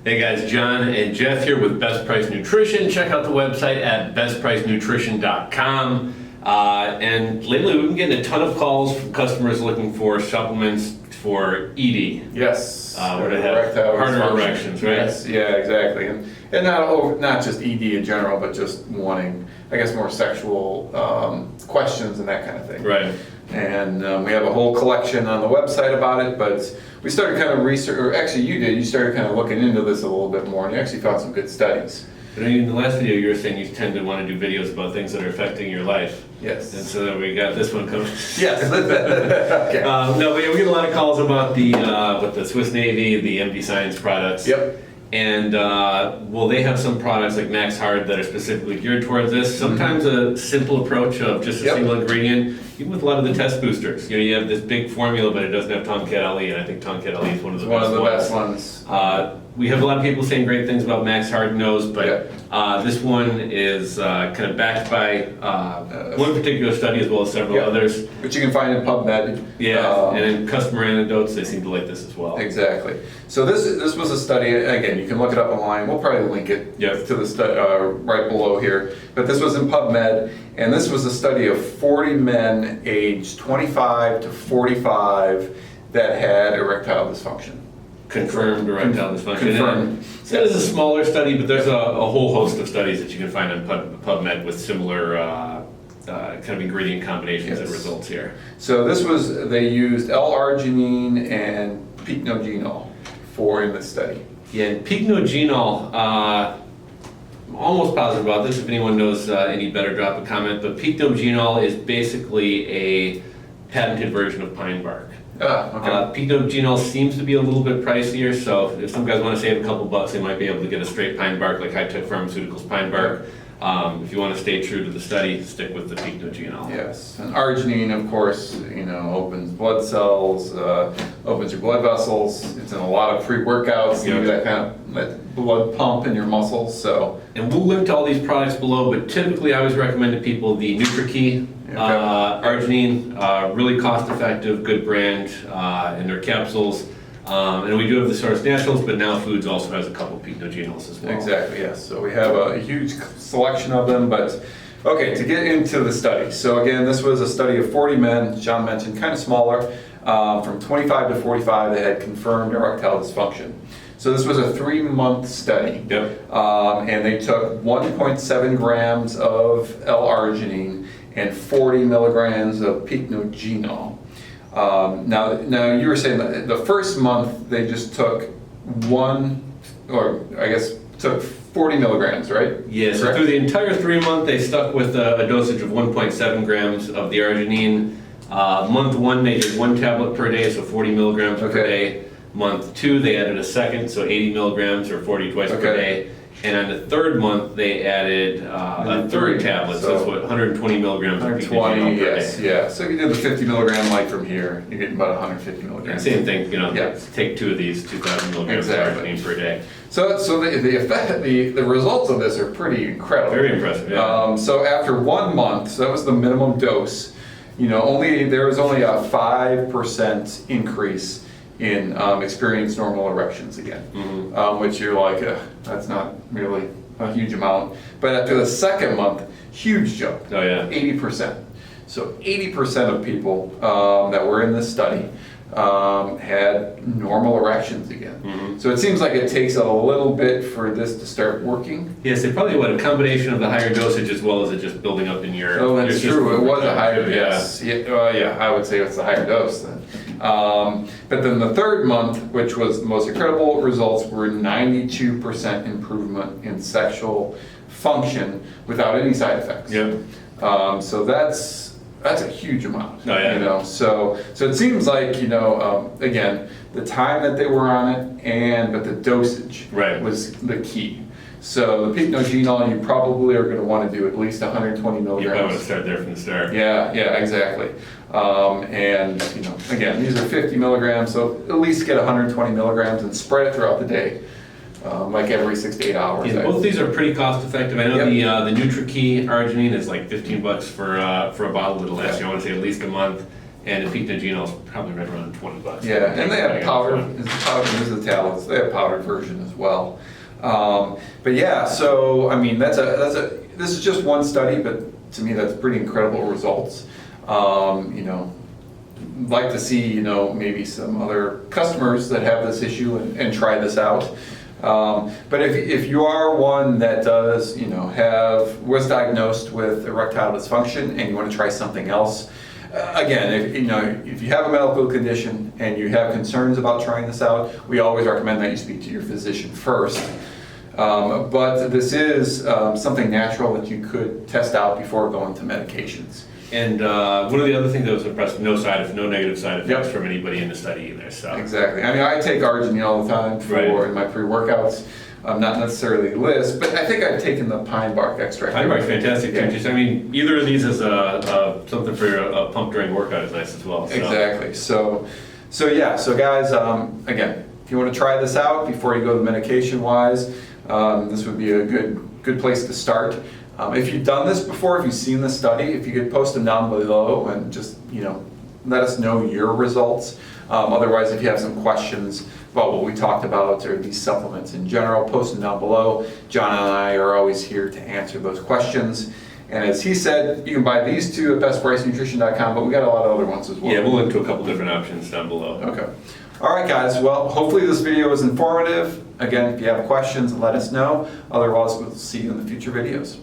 Hey guys, John and Jeff here with Best Price Nutrition. Check out the website at BestPriceNutrition.com. And lately we've been getting a ton of calls from customers looking for supplements for ED. Yes. Where they have harder erections, right? Yes, yeah, exactly. And not just ED in general, but just wanting, I guess, more sexual questions and that kind of thing. Right. And we have a whole collection on the website about it, but we started kind of research, or actually you started kind of looking into this a little bit more, and you actually found some good studies. But in the last video you were saying you tend to want to do videos about things that are affecting your life. Yes. And so we got this one coming. Yes. Okay. No, but we get a lot of calls about the with the Swiss Navy, the MD Science products. Yep. And they have some products like Max Hard that are specifically geared towards this. Sometimes a simple approach of just a single ingredient, even with a lot of the test boosters. You have this big formula, but it doesn't have Tomcat LE, and I think Tomcat LE is one of the best ones. We have a lot of people saying great things about Max Hard Nose, but this one is kind of backed by one particular study as well as several others. Which you can find in PubMed. Yeah, and in customer anecdotes, they seem to like this as well. Exactly. So this was a study, again, you can look it up online. We'll probably link it to the study right below here. But this was in PubMed, and this was a study of 40 men aged 25 to 45 that had erectile dysfunction. Confirmed erectile dysfunction. Confirmed. So it is a smaller study, but there's a whole host of studies that you can find on PubMed with similar kind of ingredient combinations and results here. So they used L-arginine and Pycnogenol in this study. Yeah, and Pycnogenol, I'm almost positive about this. If anyone knows any better, drop a comment. But Pycnogenol is basically a patented version of pine bark. Okay. Pycnogenol seems to be a little bit pricier, so if some guys want to save a couple bucks, they might be able to get a straight pine bark like High Tech Pharmaceuticals pine bark. If you want to stay true to the study, stick with the Pycnogenol. Yes, and arginine, of course, opens blood cells, opens your blood vessels. It's in a lot of pre-workouts. You do that kind of that blood pump in your muscles. So, and we'll link to all these products below. But typically, I always recommend to people the NutraKey Arginine, really cost-effective, good brand in their capsules. And we do have the Source Naturals, but now Foods also has a couple Pycnogenols as well. Exactly, yes. So we have a huge selection of them, but okay, to get into the study. So again, this was a study of 40 men, John mentioned, kind of smaller, from 25 to 45 that had confirmed erectile dysfunction. So this was a 3-month study. Yep. And they took 1.7 grams of L-arginine and 40 milligrams of Pycnogenol. Now you were saying that the first month they just took took 40 milligrams, right? Yeah, so through the entire 3-month they stuck with a dosage of 1.7 grams of the arginine. Month 1 they did 1 tablet per day, so 40 milligrams per day. Month 2 they added a second, so 80 milligrams or 40 twice per day. And on the 3rd month, they added a third tablet, so that's what, 120 milligrams of Pycnogenol per day. Yeah. So you did the 50 milligram light from here, you're getting about 150 milligrams. Same thing, take 2 of these, 2,000 milligrams of arginine per day. So the results of this are pretty incredible. Very impressive, yeah. So after 1 month, so that was the minimum dose, there was only a 5% increase in experience normal erections again, which you're like, that's not really a huge amount. But after the 2nd month, huge jump. Oh yeah. 80%. So 80% of people that were in this study had normal erections again. So it seems like it takes a little bit for this to start working. Yes, it probably a combination of the higher dosage as well as it just building up in your. Oh, that's true. It was a higher dose. Yeah, I would say it's a higher dose then. But then the 3rd month, which was the most incredible results, were 92% improvement in sexual function without any side effects. Yep. So that's a huge amount. Oh, yeah. So it seems like again, the time that they were on it but the dosage was the key. So the Pycnogenol, you probably are going to want to do at least 120 milligrams. You probably want to start there from the start. Yeah, exactly. And again, these are 50 milligrams, so at least get 120 milligrams and spread it throughout the day, like every 6 to 8 hours. Yeah, both of these are pretty cost effective. I know the NutraKey Arginine is like $15 for a bottle that'll last you, I want to say, at least a month. and the Pycnogenol is probably right around $20. Yeah, and they have powder. Fun. It's powder. These are the tablets. They have powdered version as well. But yeah, so I mean, this is just one study, but to me, that's pretty incredible results. You know, like to see, you know, maybe some other customers that have this issue and try this out. But if you are one that does, you know, was diagnosed with erectile dysfunction and you want to try something else, again, if you have a medical condition and you have concerns about trying this out, we always recommend that you speak to your physician first. But this is something natural that you could test out before going to medications. And one of the other things that was impressive, no negative side effects Yep. from anybody in the study either. So Exactly. I mean, I take Arginine all the time in my pre-workouts. Not necessarily list, but I think I've taken the pine bark extract. Pine bark's fantastic too. Yeah. Just, I mean, either of these is something for a pump during workout is nice as well. So. Exactly. So yeah. So guys, again, if you want to try this out before you go to medication-wise, this would be a good place to start. If you've done this before, if you've seen the study, if you could post them down below and just, you know, let us know your results. Otherwise, if you have some questions about what we talked about or these supplements in general, post them down below. John and I are always here to answer those questions. And as he said, you can buy these two at BestPriceNutrition.com, but we got a lot of other ones as well. Yeah, we'll link to a couple different options down below. Okay. All right, guys. Well, hopefully this video was informative. Again, if you have questions, let us know. Otherwise, we'll see you in the future videos.